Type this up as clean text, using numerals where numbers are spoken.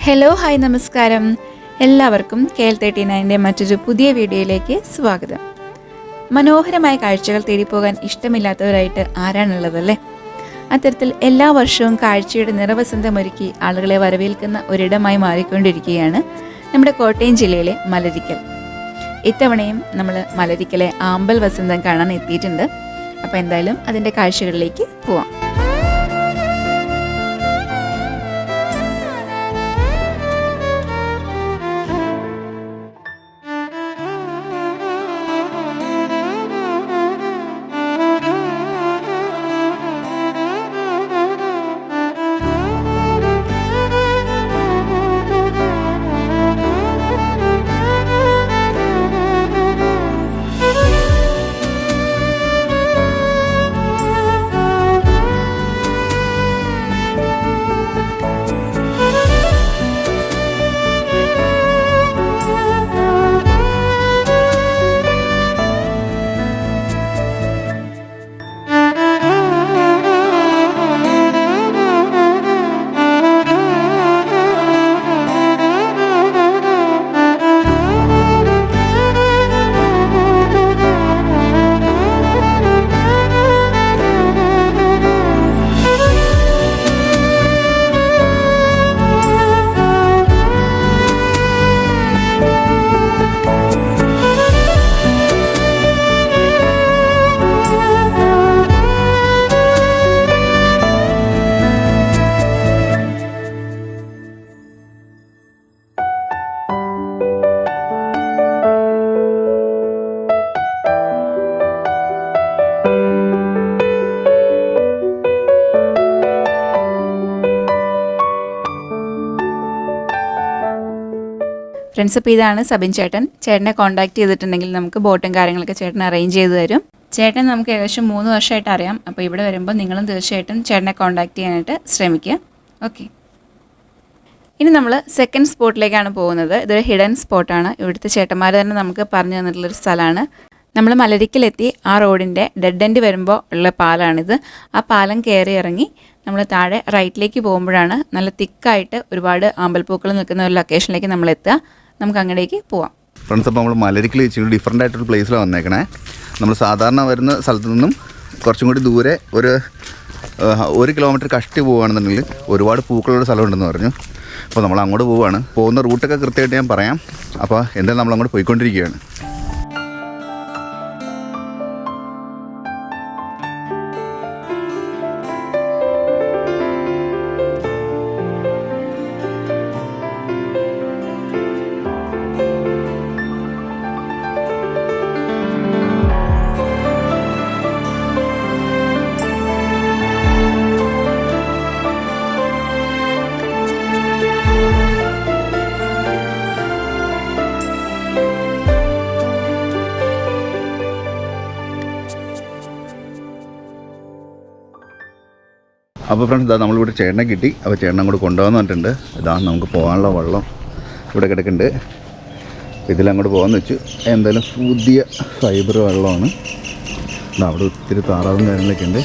Hello hi നമസ്കാരം. എല്ലാവർക്കും KL39ൻ്റെ മറ്റൊരു പുതിയ വീഡിയോയിലേക്ക് സ്വാഗതം. മനോഹരമായ കാഴ്ചകൾ തേടിപ്പോകാൻ ഇഷ്ടമില്ലാത്തവരായിട്ട് ആരാണുള്ളതല്ലേ? അത്തരത്തിൽ എല്ലാ വർഷവും കാഴ്ചയുടെ നിറവസന്തമൊരുക്കി ആളുകളെ വരവേൽക്കുന്ന ഒരിടമായി മാറിക്കൊണ്ടിരിക്കുകയാണ് നമ്മുടെ കോട്ടയം ജില്ലയിലെ മലരിക്കൽ. ഇത്തവണയും നമ്മൾ മലരിക്കലെ ആമ്പൽ വസന്തം കാണാൻ എത്തിയിട്ടുണ്ട്. അപ്പോൾ എന്തായാലും അതിൻ്റെ കാഴ്ചകളിലേക്ക് പോവാം. ഫ്രണ്ട്സ്, അപ്പോൾ ഇതാണ് സബിൻ ചേട്ടൻ. ചേട്ടനെ കോൺടാക്ട് ചെയ്തിട്ടുണ്ടെങ്കിൽ നമുക്ക് ബോട്ടും കാര്യങ്ങളൊക്കെ ചേട്ടൻ അറേഞ്ച് ചെയ്ത് തരും. ചേട്ടൻ നമുക്ക് ഏകദേശം 3 വർഷമായിട്ട് അറിയാം. അപ്പോൾ ഇവിടെ വരുമ്പോൾ നിങ്ങളും തീർച്ചയായിട്ടും ചേട്ടനെ കോൺടാക്ട് ചെയ്യാനായിട്ട് ശ്രമിക്കുക. ഓക്കെ, ഇനി നമ്മൾ സെക്കൻഡ് സ്പോട്ടിലേക്കാണ് പോകുന്നത്. ഇതൊരു ഹിഡൻ സ്പോട്ടാണ്. ഇവിടുത്തെ ചേട്ടന്മാർ തന്നെ നമുക്ക് പറഞ്ഞു തന്നിട്ടുള്ളൊരു സ്ഥലമാണ്. നമ്മൾ മലരിക്കലെത്തി ആ റോഡിൻ്റെ ഡെഡ് എൻഡ് വരുമ്പോൾ ഉള്ള പാലാണിത്. ആ പാലം കയറി ഇറങ്ങി നമ്മൾ താഴെ റൈറ്റിലേക്ക് പോകുമ്പോഴാണ് നല്ല തിക്കായിട്ട് ഒരുപാട് ആമ്പൽപ്പൂക്കൾ നിൽക്കുന്ന ഒരു ലൊക്കേഷനിലേക്ക് നമ്മൾ എത്തുക. നമുക്ക് അങ്ങോട്ടേക്ക് പോവാം. ഫ്രണ്ട്സ്, അപ്പോൾ നമ്മൾ മലരിക്കൽ ഇച്ചിരി ഡിഫറെൻ്റ് ആയിട്ടൊരു പ്ലേസിലാണ് വന്നേക്കണേ. നമ്മൾ സാധാരണ വരുന്ന സ്ഥലത്തു നിന്നും കുറച്ചും കൂടി ദൂരെ ഒരു 1 കിലോമീറ്റർ കഷ്ടി പോവുകയാണെന്നുണ്ടെങ്കിൽ ഒരുപാട് പൂക്കളുള്ള സ്ഥലമുണ്ടെന്ന് പറഞ്ഞു. അപ്പോൾ നമ്മൾ അങ്ങോട്ട് പോവുകയാണ്. പോകുന്ന റൂട്ടൊക്കെ കൃത്യമായിട്ട് ഞാൻ പറയാം. അപ്പോൾ എന്തായാലും നമ്മൾ അങ്ങോട്ട് പോയിക്കൊണ്ടിരിക്കുകയാണ്. അപ്പോൾ ഫ്രണ്ട്സ്, ഇതാ നമ്മളിവിടെ ചേട്ടനെ കിട്ടി. അപ്പോൾ ചേട്ടനെ അങ്ങോട്ട് കൊണ്ടുപോകാൻ പറഞ്ഞിട്ടുണ്ട്. ഇതാ നമുക്ക് പോകാനുള്ള വെള്ളം ഇവിടെ കിടക്കുന്നുണ്ട്. ഇതിലങ്ങോട്ട് പോകാമെന്ന് വെച്ചു. എന്തായാലും പുതിയ ഫൈബർ വെള്ളമാണ്. അവിടെ ഒത്തിരി താറാവും കാര്യങ്ങളൊക്കെ ഉണ്ട്.